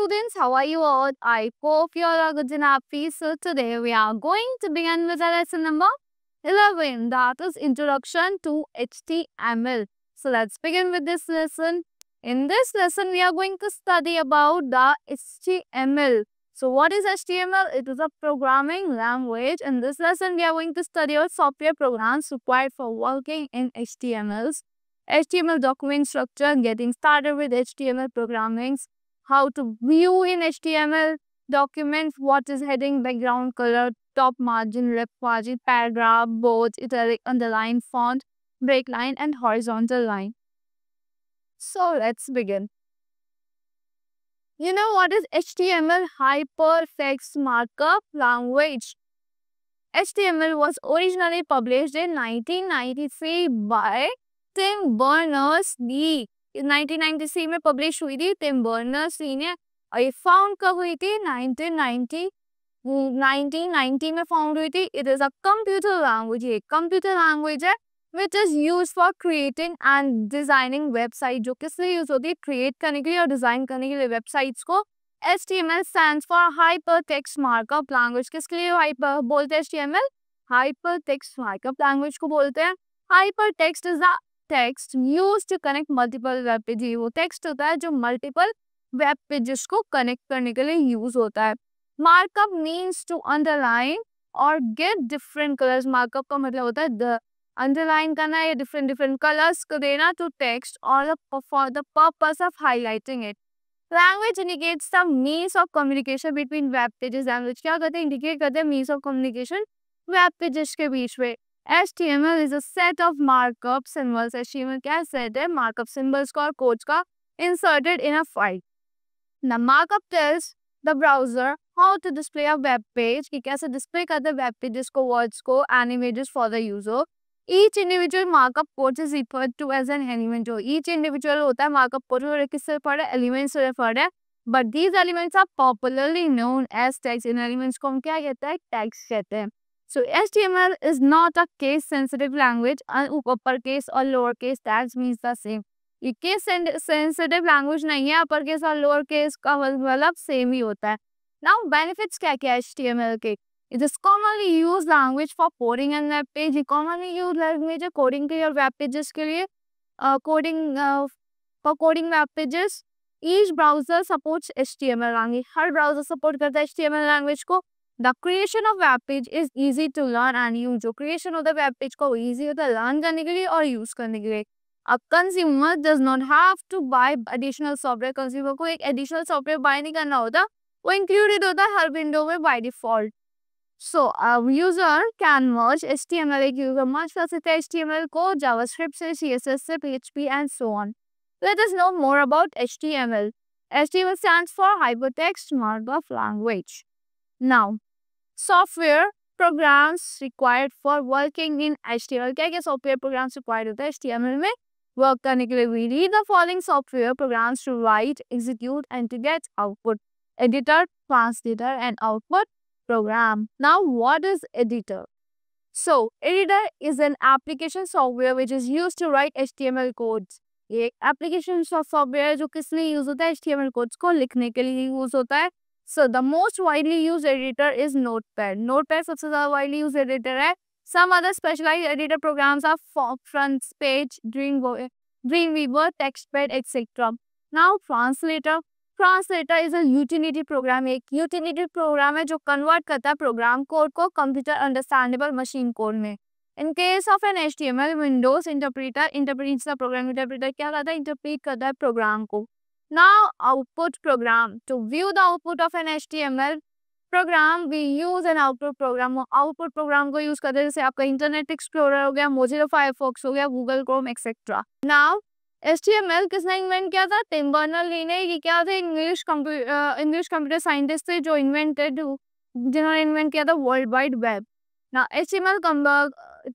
students, how are you all? I hope you all are good and happy. So today we are going to begin with our lesson number 11, that is Introduction to HTML. So let's begin with this lesson. In this lesson, we are going to study about the HTML. So what is HTML? It is a programming language. In this lesson, we are going to study our software programs required for working in HTMLs. HTML document structure, getting started with HTML programmings, how to view in HTML documents, what is heading, background color, top margin, left margin, paragraph, bold, italic, underline, font, break line, and horizontal line. So let's begin. You know what is HTML? Hypertext Markup Language. HTML was originally published in 1993 by Tim Berners-Lee. 1993 में publish हुई थी Tim Berners-Lee ने, और ये found कब हुई थी? 1990 में फाउंड हुई थी. It is a computer language. ये कंप्यूटर लैंग्वेज है which is use for creating and designing website. जो किस लिए यूज होती है? क्रिएट करने के लिए और डिजाइन करने के लिए वेबसाइट्स को. HTML stands for Hypertext Markup Language. किसके लिए हाइपर बोलते हैं? HTML Hypertext Markup Language को बोलते हैं. Hypertext is the text used to connect multiple web pages. वो text होता है जो multiple web pages को connect करने के लिए use होता है. Markup means to underline or get different colors. Markup का मतलब होता है underline करना या different colors को देना to text or for the purpose of highlighting it. Language indicates the means of communication between web pages. Language क्या करते हैं? Indicate करते हैं means of communication web pages के बीच में. HTML is a set of markup symbols. HTML क्या set है? Markup symbols का और codes का inserted in a file. The markup tells the browser how to display a web page. कि कैसे display करते हैं web pages को, words को, and images for the user. Each individual markup code is referred to as an element. जो each individual होता है markup code और किससे referred है? Elements से referred है. But these elements are popularly known as tags. In elements को हम क्या कहते हैं? Tags कहते हैं. So HTML is not a case sensitive language. Uppercase or lowercase tags means the same. ये case sensitive language नहीं है. Uppercase और lowercase का मतलब same ही होता है. Now benefits क्या क्या है HTML के? It is commonly used language for coding and web page. Commonly used language है coding के लिए और web pages के लिए. For coding web pages, each browser supports HTML language. Her browser support करता है HTML language को. The creation of web page is easy to learn and use. जो creation होता है web page को easy होता है learn करने के लिए और use करने के लिए. A consumer does not have to buy additional software. Consumer को एक additional software buy नहीं करना होता, वो included होता है हर window में by default. So a user can merge HTML. एक user merge कर सकता है HTML को JavaScript से, CSS से, PHP and so on. Let us know more about HTML. HTML stands for Hypertext Markup Language. Now, software programs required for working in HTML. क्या क्या software programs required होता है HTML में work करने के लिए? We read the following software programs to write, execute and to get output. Editor, translator and output program. Now, what is editor? So, editor is an application software which is used to write HTML codes. ये application software है जो किस लिए use होता है? HTML codes को लिखने के लिए use होता है. So, the most widely used editor is Notepad. Notepad सबसे ज़्यादा widely used editor है. Some other specialized editor programs are FrontPage, Dreamweaver, TextPad, etc. Now, translator. Translator is a utility program. एक utility program है जो convert करता है program code को computer understandable machine code में. In case of an HTML, Windows interpreter interprets the program. Interpreter क्या करता है? Interpret करता है program को. Now, output program. To view the output of an HTML program, we use an output program. Output program को use करते हैं जैसे आपका Internet Explorer हो गया, Mozilla Firefox हो गया, Google Chrome, etc. Now, HTML किसने इन्वेंट किया था? टिम बर्नर्स-ली ने. ये क्या थे? इंग्लिश कंप्यूटर साइंटिस्ट थे जो जिन्होंने इन्वेंट किया था world wide web. Now, HTML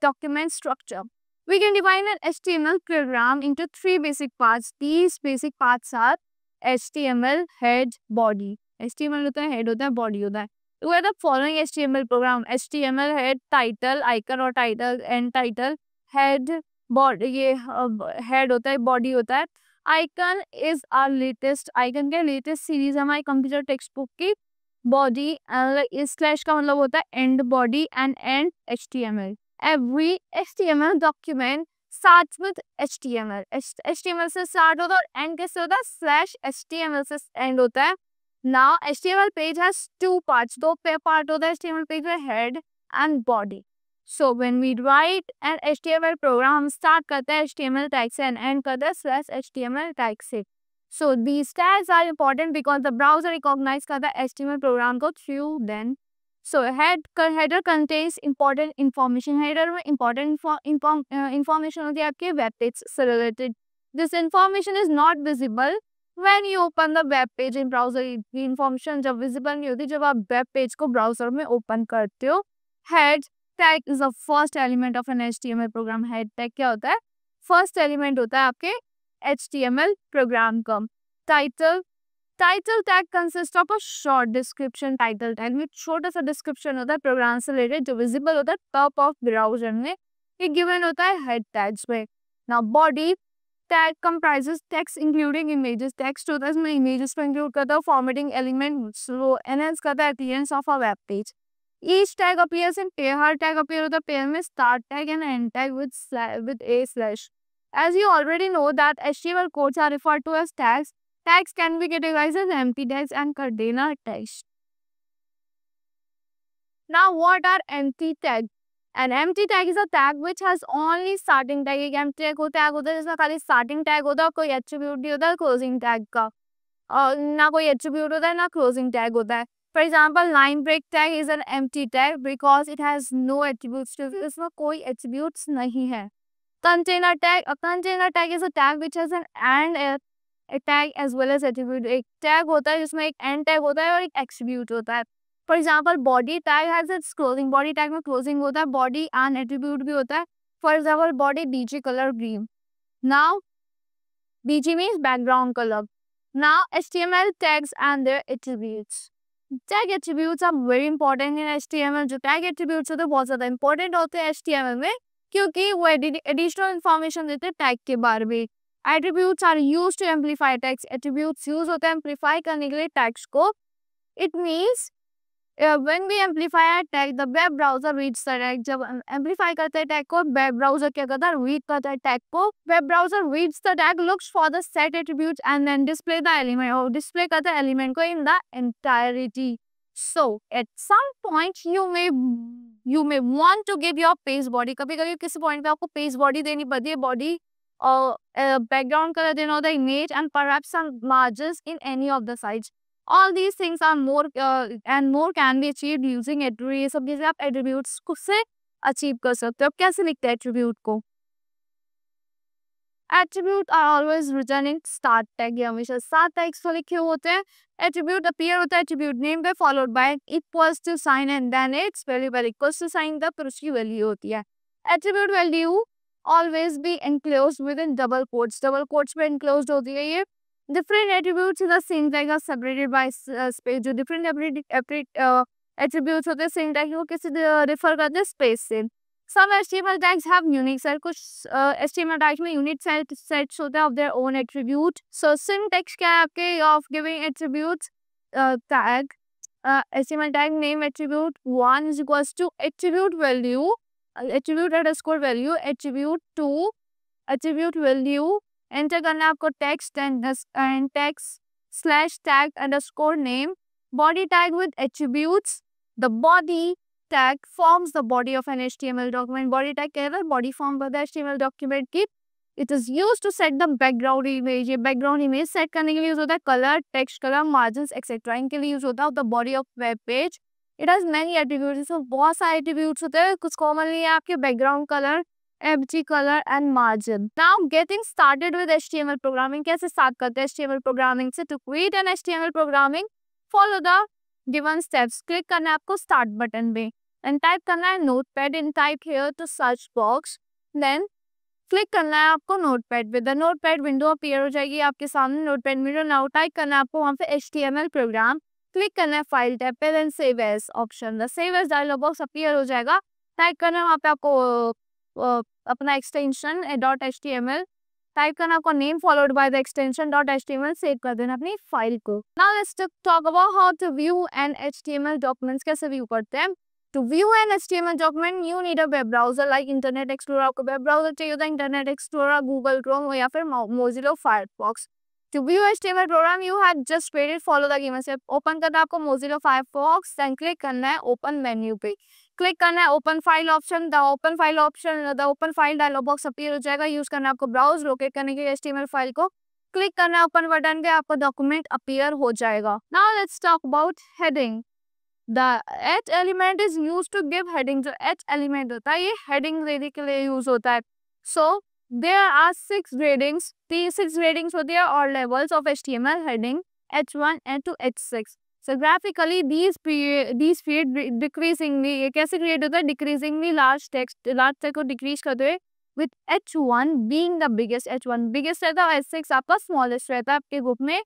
document structure. We can define an HTML program into three basic parts. These basic parts are HTML, head, body. HTML होता है, head होता है, body होता है. To the following HTML program: HTML head, title, icon और title, end title, head, body. ये head होता है, body होता है. Icon is our latest, icon के लेटेस्ट सीरीज हमारी कंप्यूटर टेक्स्ट बुक की बॉडी, इस स्लैश का मतलब होता है end body end end HTML. Every HTML document starts with HTML. HTML से स्टार्ट होता है और एंड कैसे होता है, स्लैश HTML से एंड होता है. Now HTML page has two parts. दो पार्ट होता है HTML page में, head and body. So when we write an HTML program, हम start करते हैं HTML tag से and end करते हैं slash HTML tag से. So these tags are important because the browser recognize करता है HTML program को through them. So header contains important information. Header में important information होती है आपके web page से related. This information is not visible when you open the web page in browser. ये information जब visible नहीं होती जब आप web page को browser में open करते हो. Head tag is the first element of an HTML program. Head tag क्या होता है? First element होता है आपके HTML program का. Title tag consists of a short description. Title tag में छोटा सा description होता है प्रोग्राम से रिलेटेड जो visible होता है टॉप ऑफ ब्राउजर में. ये given होता है head tags में. Now body tag comprises text including images. Text होता है इसमें images को include करता है, formatting elements वो enhance करता है appearance of a web page. Each tag appears in pair. Her tag appear होता है pair में, start tag and end tag with a slash. As you already know that HTML codes are referred to as tags. Tags can be categorized as empty tags and container tags. Now what are empty tags? An empty tag is a tag which has only starting tag. एक empty tag होता है जिसमें खाली starting tag होता है, कोई attribute नहीं होता है closing tag का, और ना कोई attribute होता है ना closing tag होता है. For example, line break tag is an empty tag because it has no attributes. इसमें कोई attributes नहीं है. Container tag is a tag which has an and a tag as well as attribute. एक tag होता है जिसमें एक and tag होता है और एक attribute होता है. For example, body tag has its closing. Body tag में closing होता है, body and attribute भी होता है. For example, body BG color green. Now BG means background color. Now HTML tags and their attributes. Tag attributes are very important in HTML. जो tag attributes होते हैं बहुत ज़्यादा important होते हैं HTML में, क्योंकि वो additional information देते हैं tag के बारे में. Attributes are used to amplify tags. Attributes use होते हैं amplify करने के लिए tags को. It means when we amplify a tag, the web browser reads the tag. जब amplify करते हैं tag को, web browser क्या करता है, read करता है tag को. Web browser reads the tag, looks for the set attributes and then display the element, और display करता है element को in the entirety. So at some point you may want to give your page body. कभी-कभी किसी point पे आपको page body देनी पड़ती है, body और background color देना होता है, image and perhaps some margins in any of the sides. All these things are more and more can be achieved using attributes. ये सब चीजें आप attributes से achieve कर सकते हो. अब कैसे लिखते हैं attribute को? Attribute are always written in start tag. ये हमेशा start tags को लिखे होते हैं. Attribute appear होता है attribute name पे followed by equals to sign and then its value equals to sign the उसकी value होती है. Attribute value always be enclosed within double quotes. Double quotes में enclosed होती है ये. Different attributes in the same tag are separated by space. जो different attributes होते हैं same tag को किसी refer करते हैं space से. Some HTML tags have unique set. कुछ HTML tags में unique sets होते हैं of their own attribute. So syntax क्या है आपके of giving attributes tag HTML tag name attribute 1 is equals to attribute value attribute underscore value attribute 2 attribute value. Enter करना है आपको text and text slash tag underscore name. Body tag with attributes. The body tag forms the body of an HTML document. Body tag क्या है? Body form करता है HTML document की. It is used to set the background image. ये background image set करने के लिए use होता है. Color, text color, margins, etc. इनके लिए यूज होता है the body of web page. It has many attributes. इसमें बहुत सारे attributes होते हैं. कुछ commonly है आपके background color, empty color and margin. Now getting started with HTML programming. कैसे start करते हैं HTML programming से? To create an HTML programming, follow the given steps. Click करना है आपको start button पे and type करना है notepad and type here to search box. Then click करना है आपको notepad पे. The notepad window appear हो जाएगी आपके सामने. notepad window. Now type करना है आपको वहाँ पे HTML program. Click करना है file tab पे then save as option. The save as dialog box appear हो जाएगा. Type करना है वहाँ पे आपको अपना extension .html टाइप करना आपको name followed by the extension dot HTML, save कर देना अपनी फाइल को। Now let's talk about how to view an HTML documents, कैसे व्यू करते हैं। To view an HTML document you need a web browser like Internet Explorer, आपको web browser चाहिए होता है, इंटरनेट एक्सप्लोरर, गूगल क्रोम या फिर Mozilla Firefox. To view HTML program you had just created, follow the given step. Open करना है आपको Mozilla Firefox, then click करना है ओपन मेन्यू पे, क्लिक करना है open file option, the open file dialog box appear हो जाएगा। यूज करना है आपको ब्राउज, लोकेट करने के लिए HTML फाइल को क्लिक करना है ओपन बटन पे, आपको डॉक्यूमेंट अपीयर हो जाएगा। Now let's talk about heading. The h element is use to give heading, जो h एलिमेंट होता है ये हेडिंग देने के लिए यूज होता है। सो there are 6 gradings, 6 gradings होती है or levels of HTML heading H1 and to H6. So graphically these feed decreasingly, ये कैसे create होता है, decreasingly large text को decrease करते हुए with H1 being the biggest, H1 biggest रहता है, H6 आपका smallest रहता है आपके ग्रुप में।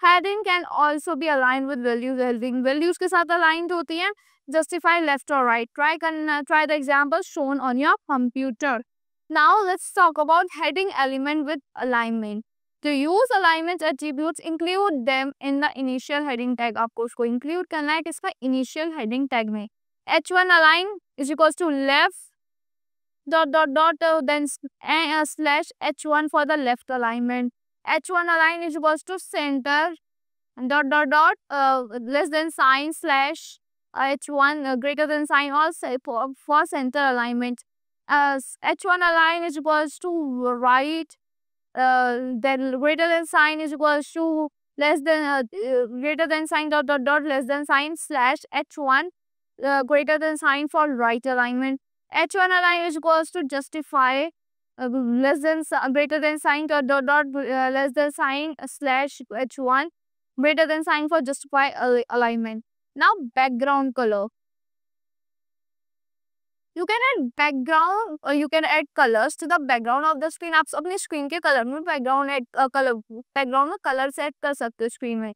Heading can also be aligned with values, heading values के साथ aligned होती है। Justify left or right, try the example shown on your computer. Now let's talk about heading element with alignment. To use alignment attributes, include them in the initial heading tag. आपको उसको include करना है किसका, initial heading tag में। H1 align is equals to left then slash H1 for the left alignment. H1 align is equals to center less than sign slash H1 greater than sign or for center alignment. H1 align is equals to right, then greater than sign is equals to less than greater than sign less than sign slash H1 greater than sign for right alignment. H1 align is equals to justify less than greater than sign less than sign slash H1 greater than sign for justify alignment. Now background color. You can add background or you can add colors to the background of the screen. आप अपनी screen के colour में background में colour set कर सकते हो screen में।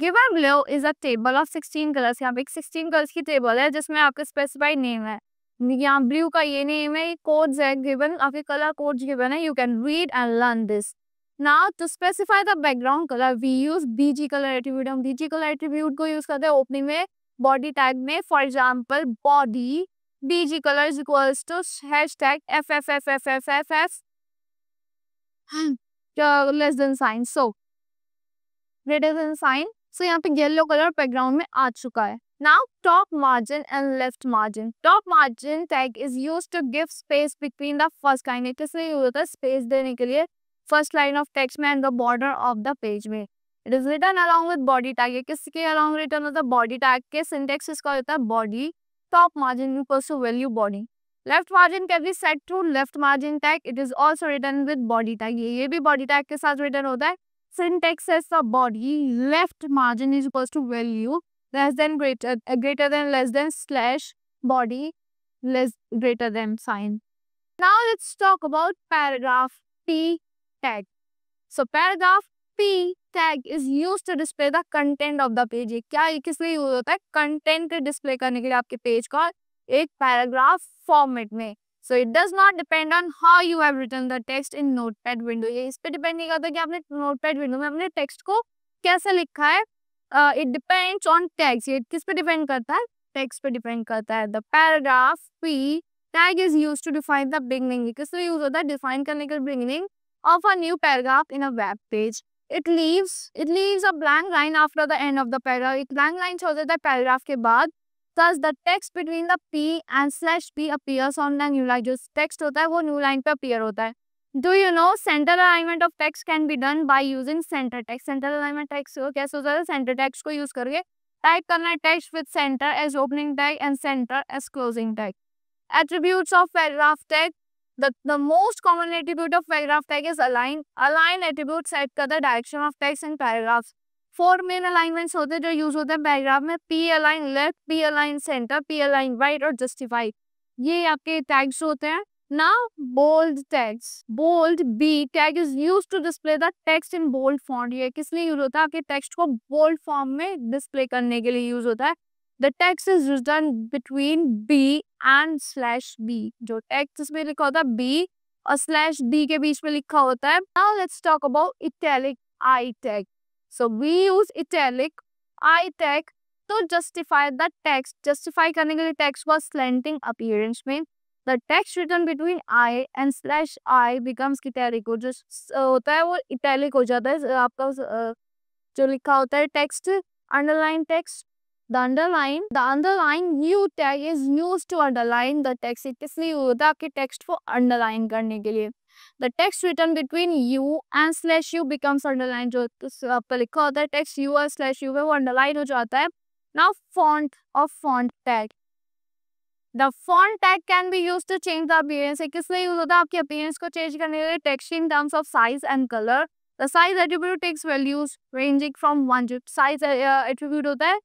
Given below is a table of 16 colors. यहाँ पे एक 16 कलर्स की टेबल है जिसमें आपका स्पेसिफाइड नेम है। यहाँ ब्लू का ये नेम है, कोड्स है गिवन, आपके कलर कोड्स गिवन है। You can read and learn this. Now to specify the background color we use BG color attribute. हम BG color attribute को यूज करते हैं ओपनिंग में, बॉडी टैग में। For example body BG color is equals to hashtag FFFFFFF less than sign, so greater than sign. So यहाँ पे yellow colour background में आ चुका है। Now top margin and left margin. Top margin tag is used to give space between the first line. इसलिए use होता है space देने के लिए फर्स्ट लाइन ऑफ टेक्स्ट में and the border of the page में। It is written along with body tag. ये किसके along written होता है, body tag के। सिंटेक्स इसका होता है body, top margin equals to value body. Left margin can be set to left margin tag. It is also written with body tag. ये भी body tag के साथ written होता है। Syntax says the body left margin is equals to value less than greater than less than slash body less greater than sign. Now let's talk about paragraph P tag. So paragraph P tag is used to display the content of the page. क्या किस लिए use होता है, content display करने के लिए आपके page का एक पैराग्राफ फॉर्मेट में। So it does not depend on how you have written the text in notepad window. ये इस पे डिपेंड नहीं करता कि आपने नोटपैड विंडो में अपने टेक्स्ट को कैसे लिखा है। It depends on tags. ये किस पे डिपेंड करता है, टेक्स्ट पे डिपेंड करता है। The paragraph P tag is used to define the beginning. किस लिए यूज होता है, डिफाइन करने के beginning of a new paragraph in a web page. It leaves a blank line after the end of the paragraph. एक blank line छोड़ देता है पैराग्राफ के बाद। Thus the text between the P and slash P appears on the new line. जो text होता है वो new line पे appear होता है। Do you know center alignment of text can be done by using center text. Center alignment text को कैसे होता है, center text को use करके टाइप करना है text with center as opening tag and center as closing tag. Attributes of paragraph tag. The most common attribute of paragraph tag is align. Align attribute set करता है direction of text in paragraphs. 4 main alignments होते हैं जो use होते हैं paragraph में। P align left, P align center, P align right और justify। ये आपके टैग्स होते हैं। Now bold tags. Bold B tag is used to display the text in bold font. ये किस लिए यूज होता है, आपके टेक्स्ट को बोल्ड फॉर्म में डिस्प्ले करने के लिए यूज होता है। The text is written between B and slash B. जो टेक्स्ट इसमें लिखा होता है B और स्लैश डी के बीच में लिखा होता है. Now let's talk about italic I tag. So we use italic I tag to justify the text. Justify करने के लिए text को slanting appearance में the text written between I and slash I becomes italic. जो होता है वो italic हो जाता है. आपका जो लिखा होता है text, underline text. The underline U tag is used to underline the text. इसलिए होता है आपके text को underline करने के लिए. The text written between U and slash U becomes underline. जो आपका लिखा होता है text U और slash U में वो underline हो जाता है. Now font or font tag. The font tag can be used to change the appearance. किसलिए यूज होता है आपके appearance को change करने के लिए text in terms of size and color. The size attribute takes values ranging from 1 to size attribute होता है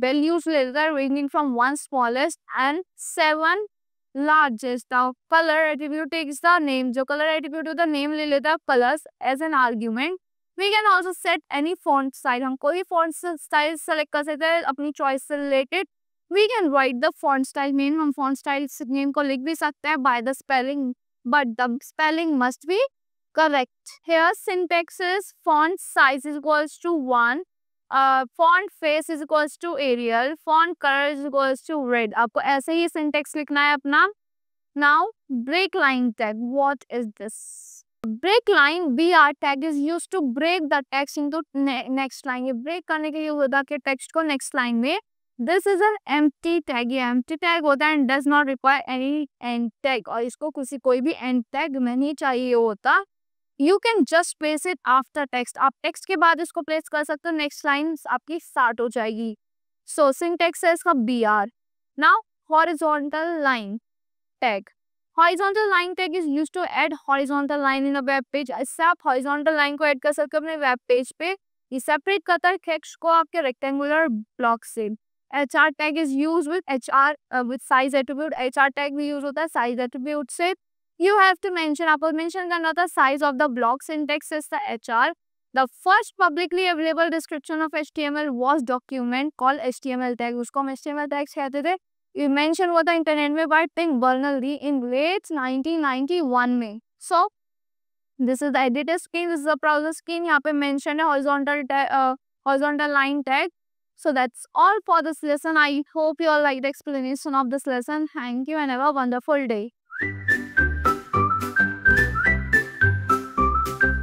values लेता है ranging from 1 smallest and 7 largest. Now color attribute takes the name. जो color attribute होता है name ले लेता है colors as an argument. We can also set any font style. हम कोई font style select कर सकते हैं अपनी choice से related. We can write the font style name. हम font style name को लिख भी सकते हैं by the spelling, but the spelling must be correct. Here syntax is font size is equals to 1, font face is equals to Arial, font color is equals to red. आपको ऐसे ही syntax लिखना है अपना. Now break line tag. What is this? Break line BR tag is used to break the text into next line. ये break करने के लिए होता है कि text को next line में. This is an empty tag. ये empty tag होता है and does not require any end tag. और इसको कोई भी end tag नहीं चाहिए होता. You can just place it after text. आप text के बाद इसको place कर सकते हो. Next line आपकी start हो जाएगी. So syntax है इसका BR. Now horizontal line tag. Horizontal line tag is used to add horizontal line in a web page. इससे आप horizontal line को add कर सकते हो अपने web page पे. ये separate करता है text को आपके rectangular block से. HR tag is used with HR with size attribute. HR tag भी use होता है size attribute से. You have to mention, आपको mention करना होता है size of the block. Syntax is the HR. The first publicly available description of HTML was document called HTML tag. उसको हम HTML tags कहते थे. You mention हुआ था इंटरनेट में by Tim Berners-Lee in late 1991 में. So this is the editor screen, this is the browser screen. यहाँ पे mention है horizontal line tag. So that's all for this lesson. I hope you all like the explanation of this lesson. Thank you and have a wonderful day.